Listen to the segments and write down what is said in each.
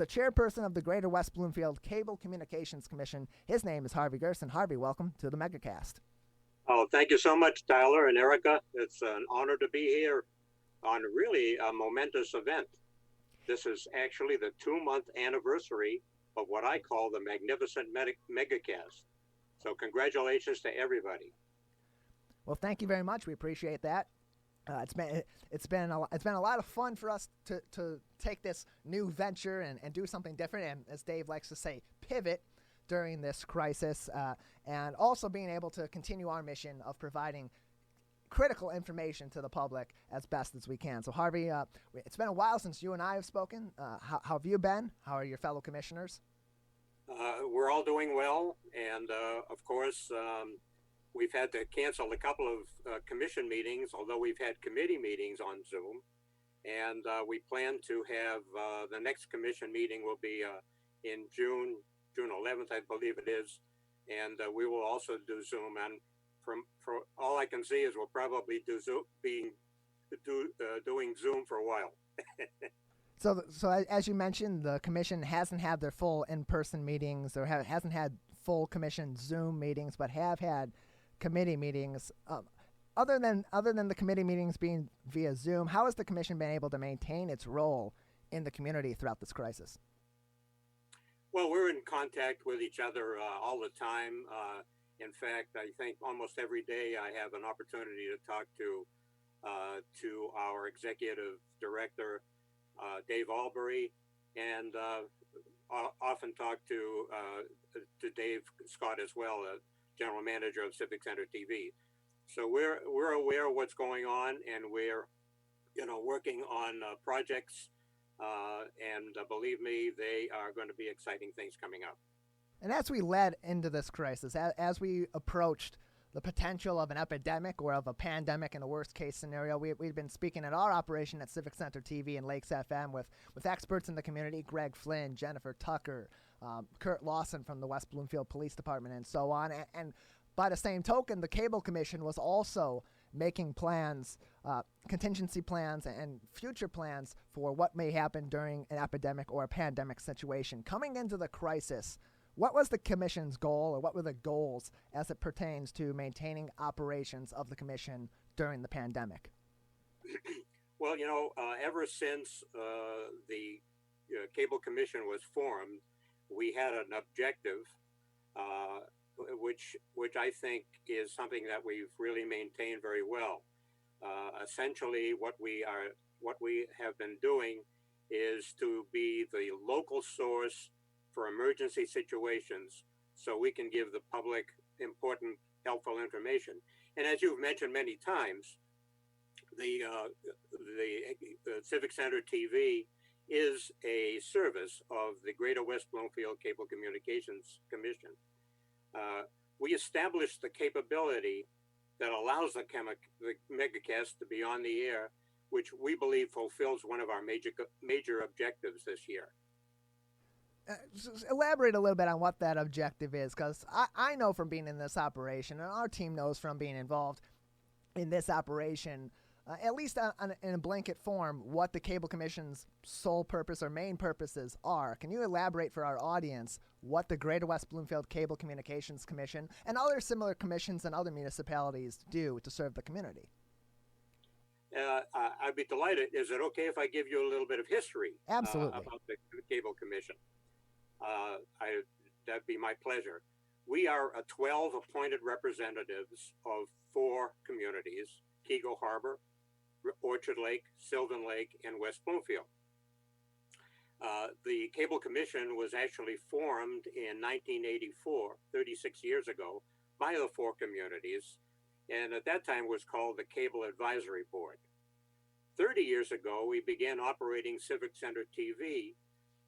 The chairperson of the Greater West Bloomfield Cable Communications Commission. His name is Harvey Gersin. Harvey, welcome to the Megacast. Oh, thank you so much, Tyler and Erica. It's an honor to be here on really a momentous event. This is actually the 2-month anniversary of what I call the Magnificent Megacast. So congratulations to everybody. Well, thank you very much. We appreciate that. It's been a lot of fun for us to take this new venture and do something different, and as Dave likes to say, pivot during this crisis, and also being able to continue our mission of providing critical information to the public as best as we can. So Harvey, it's been a while since you and I have spoken. How have you been? How are your fellow commissioners? We're all doing well, and of course, we've had to cancel a couple of commission meetings, although we've had committee meetings on Zoom. And we plan to have the next commission meeting will be in June 11th, I believe it is. And we will also do Zoom. And from all I can see is we'll probably doing Zoom for a while. So as you mentioned, the commission hasn't had their full in-person meetings, or hasn't had full commission Zoom meetings, but have had committee meetings. Other than the committee meetings being via Zoom, how has the commission been able to maintain its role in the community throughout this crisis? Well, we're in contact with each other all the time. In fact, I think almost every day I have an opportunity to talk to our executive director, Dave Albury, and often talk to Dave Scott as well, general manager of Civic Center TV. So we're aware of what's going on, and we're working on projects, and believe me, they are going to be exciting things coming up. And as we led into this crisis, as we approached the potential of an epidemic or of a pandemic in a worst case scenario, we've been speaking at our operation at Civic Center TV and Lakes FM with experts in the community, Greg Flynn, Jennifer Tucker, Kurt Lawson from the West Bloomfield Police Department, and so on. And by the same token, the Cable Commission was also making plans, contingency plans and future plans for what may happen during an epidemic or a pandemic situation. Coming into the crisis, what was the Commission's goal, or what were the goals as it pertains to maintaining operations of the Commission during the pandemic? Well, ever since the Cable Commission was formed, we had an objective, which I think is something that we've really maintained very well. Essentially, what we have been doing is to be the local source for emergency situations, so we can give the public important, helpful information. And as you've mentioned many times, the Civic Center TV is a service of the Greater West Bloomfield Cable Communications Commission. We established the capability that allows the Megacast to be on the air, which we believe fulfills one of our major objectives this year. Elaborate a little bit on what that objective is, because I know from being in this operation, and our team knows from being involved in this operation, at least in a blanket form, what the Cable Commission's sole purpose or main purposes are. Can you elaborate for our audience what the Greater West Bloomfield Cable Communications Commission and other similar commissions and other municipalities do to serve the community? I'd be delighted. Is it okay if I give you a little bit of history? Absolutely. About the Cable Commission? That'd be my pleasure. We are 12 appointed representatives of 4 communities: Keego Harbor, Orchard Lake, Sylvan Lake, and West Bloomfield. The Cable Commission was actually formed in 1984, 36 years ago, by the 4 communities, and at that time was called the Cable Advisory Board. 30 years ago, we began operating Civic Center TV,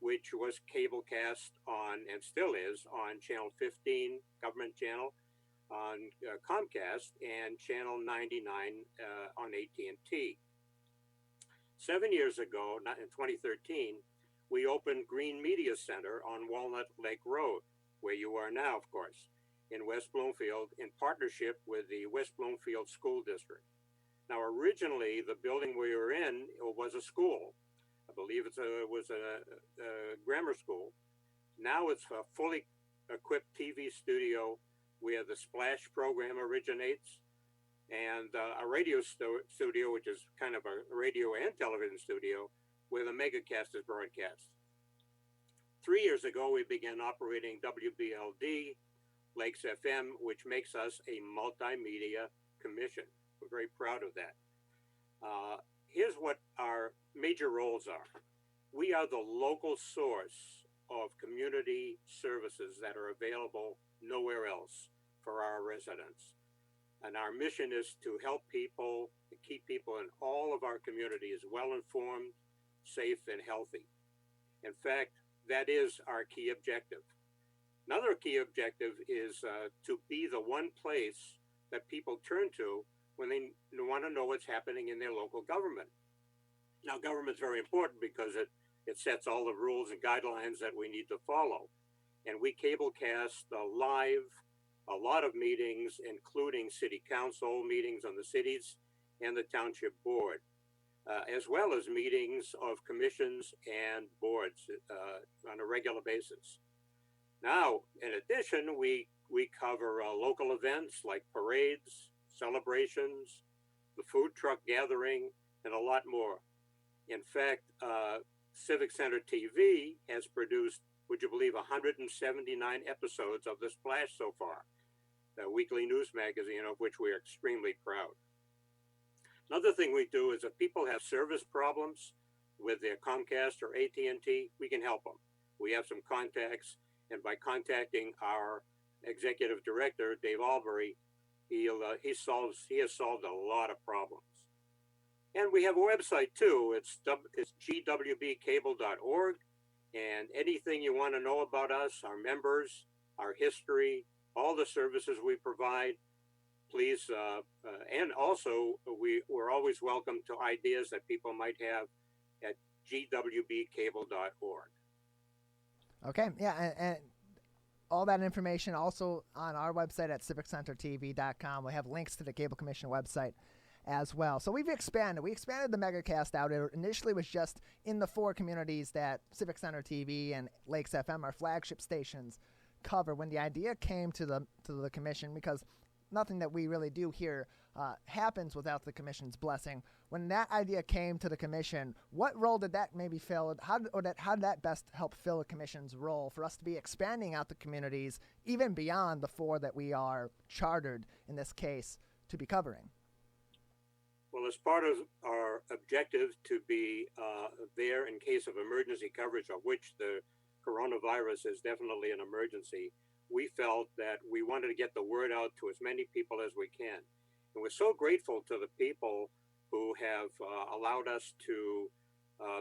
which was cablecast on, and still is, on Channel 15, government channel, on Comcast, and Channel 99 on AT&T. 7 years ago, in 2013, we opened Green Media Center on Walnut Lake Road, where you are now, of course, in West Bloomfield, in partnership with the West Bloomfield School District. Now, originally, the building we were in was a school, I believe it was a grammar school. Now it's a fully equipped TV studio where the Splash program originates, and a radio studio, which is kind of a radio and television studio, where the Megacast is broadcast. 3 years ago, we began operating WBLD, Lakes FM, which makes us a multimedia commission. We're very proud of that. Here's what our major roles are. We are the local source of community services that are available nowhere else for our residents. And our mission is to help people, to keep people in all of our communities well-informed, safe, and healthy. In fact, that is our key objective. Another key objective is to be the one place that people turn to when they want to know what's happening in their local government. Now, government's very important because it sets all the rules and guidelines that we need to follow. And we cablecast live a lot of meetings, including city council meetings on the cities and the township board, as well as meetings of commissions and boards on a regular basis. Now, in addition, we cover local events like parades, celebrations, the food truck gathering, and a lot more. In fact, Civic Center TV has produced, would you believe, 179 episodes of The Splash so far, a weekly news magazine of which we are extremely proud. Another thing we do is if people have service problems with their Comcast or AT&T, we can help them. We have some contacts, and by contacting our executive director, Dave Albury, he has solved a lot of problems. And we have a website too. It's gwbcable.org, and anything you want to know about us, our members, our history, all the services we provide, please. And also, we're always welcome to ideas that people might have at gwbcable.org. Okay, yeah, and all that information also on our website at civiccentertv.com. We have links to the Cable Commission website as well. So we've expanded. We expanded the Megacast out. It initially was just in the 4 communities that Civic Center TV and Lakes FM, our flagship stations, cover. When the idea came to the commission, because nothing that we really do here happens without the commission's blessing. When that idea came to the commission, what role did that maybe fill? How did that best help fill the commission's role for us to be expanding out the communities even beyond the 4 that we are chartered in this case to be covering? Well, as part of our objective to be there in case of emergency coverage, of which the coronavirus is definitely an emergency, we felt that we wanted to get the word out to as many people as we can. And we're so grateful to the people who have allowed us to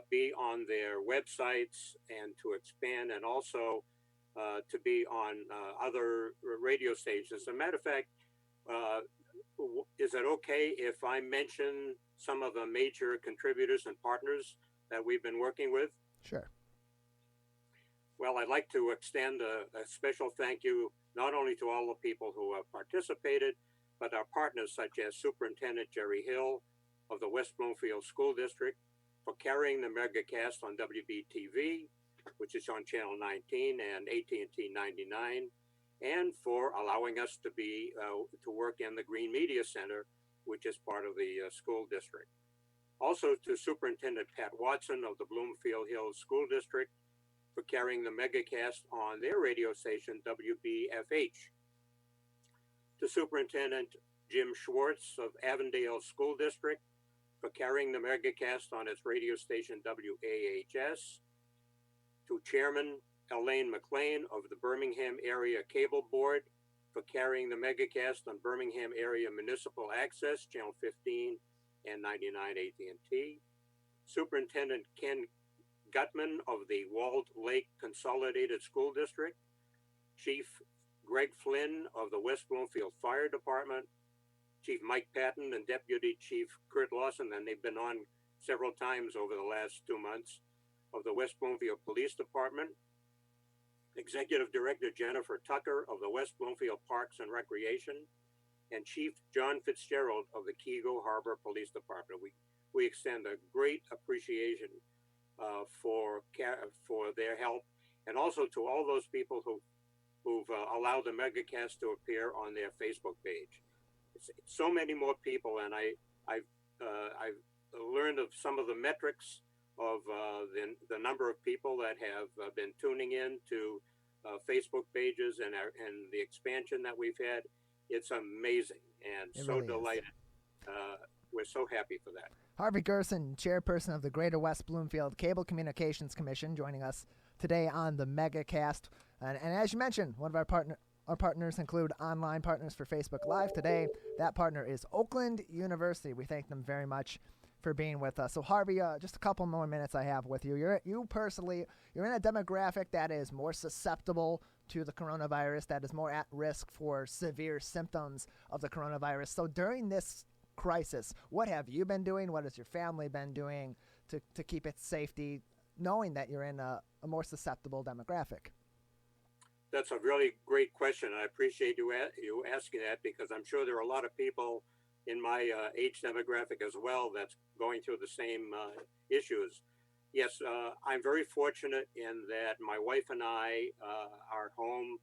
be on their websites and to expand, and also to be on other radio stations. As a matter of fact, is it okay if I mention some of the major contributors and partners that we've been working with? Sure. Well, I'd like to extend a special thank you not only to all the people who have participated, but our partners such as Superintendent Jerry Hill of the West Bloomfield School District for carrying the Megacast on WBTV, which is on Channel 19 and AT&T 99, and for allowing us to be to work in the Green Media Center, which is part of the school district. Also to Superintendent Pat Watson of the Bloomfield Hills School District for carrying the Megacast on their radio station, WBFH. To Superintendent Jim Schwartz of Avondale School District for carrying the Megacast on its radio station, WAHS. To Chairman Elaine McLean of the Birmingham Area Cable Board for carrying the Megacast on Birmingham Area Municipal Access, Channel 15 and 99 AT&T. Superintendent Ken Gutman of the Walled Lake Consolidated School District. Chief Greg Flynn of the West Bloomfield Fire Department. Chief Mike Patton and Deputy Chief Kurt Lawson, and they've been on several times over the last 2 months, of the West Bloomfield Police Department. Executive Director Jennifer Tucker of the West Bloomfield Parks and Recreation, and Chief John Fitzgerald of the Keego Harbor Police Department. We extend a great appreciation for their help, and also to all those people who've allowed the Megacast to appear on their Facebook page. It's so many more people, and I've learned of some of the metrics of the number of people that have been tuning in to Facebook pages and the expansion that we've had. It's amazing, and It so really delighted. We're so happy for that. Harvey Gersin, Chairperson of the Greater West Bloomfield Cable Communications Commission, joining us today on the Megacast. And as you mentioned, one of our partners include online partners for Facebook Live today. That partner is Oakland University. We thank them very much for being with us. So Harvey, just a couple more minutes I have with you. You're in a demographic that is more susceptible to the coronavirus, that is more at risk for severe symptoms of the coronavirus. So during this crisis, what have you been doing? What has your family been doing to keep its safety, knowing that you're in a more susceptible demographic? That's a really great question. I appreciate you asking that, because I'm sure there are a lot of people in my age demographic as well that's going through the same issues. Yes, I'm very fortunate in that my wife and I are home.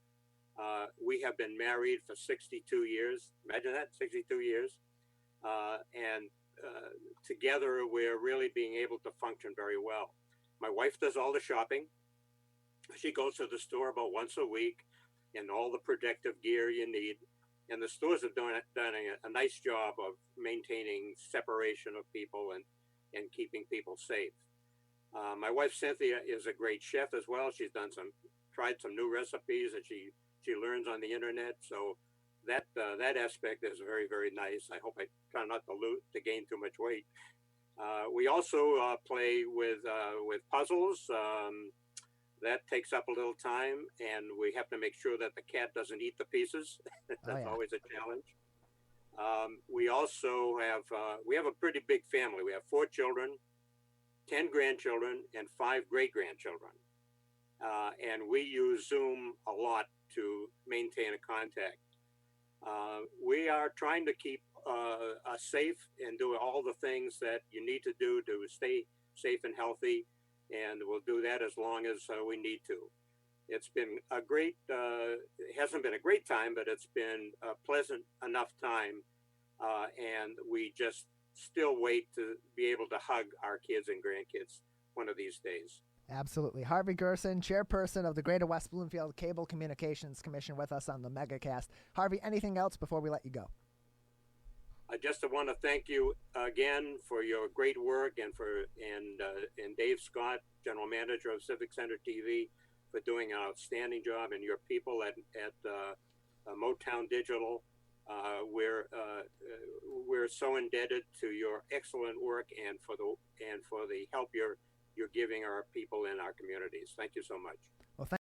We have been married for 62 years. Imagine that, 62 years. And together we're really being able to function very well. My wife does all the shopping. She goes to the store about once a week and all the protective gear you need. And the stores have done a nice job of maintaining separation of people and keeping people safe. My wife Cynthia is a great chef as well. She's tried some new recipes that she learns on the internet. So that aspect is very, very nice. I hope I try not to gain too much weight. We also play with puzzles. That takes up a little time, and we have to make sure that the cat doesn't eat the pieces. That's always a challenge. We also have a pretty big family. We have 4 children, 10 grandchildren, and 5 great-grandchildren. And we use Zoom a lot to maintain a contact. We are trying to keep us safe and do all the things that you need to do to stay safe and healthy, and we'll do that as long as we need to. It's been it hasn't been a great time, but it's been a pleasant enough time, and we just still wait to be able to hug our kids and grandkids one of these days. Absolutely. Harvey Gersin, Chairperson of the Greater West Bloomfield Cable Communications Commission, with us on the Megacast. Harvey, anything else before we let you go? I just want to thank you again for your great work, and Dave Scott, General Manager of Civic Center TV, for doing an outstanding job, and your people at Motown Digital. We're so indebted to your excellent work and for the help you're giving our people in our communities. Thank you so much.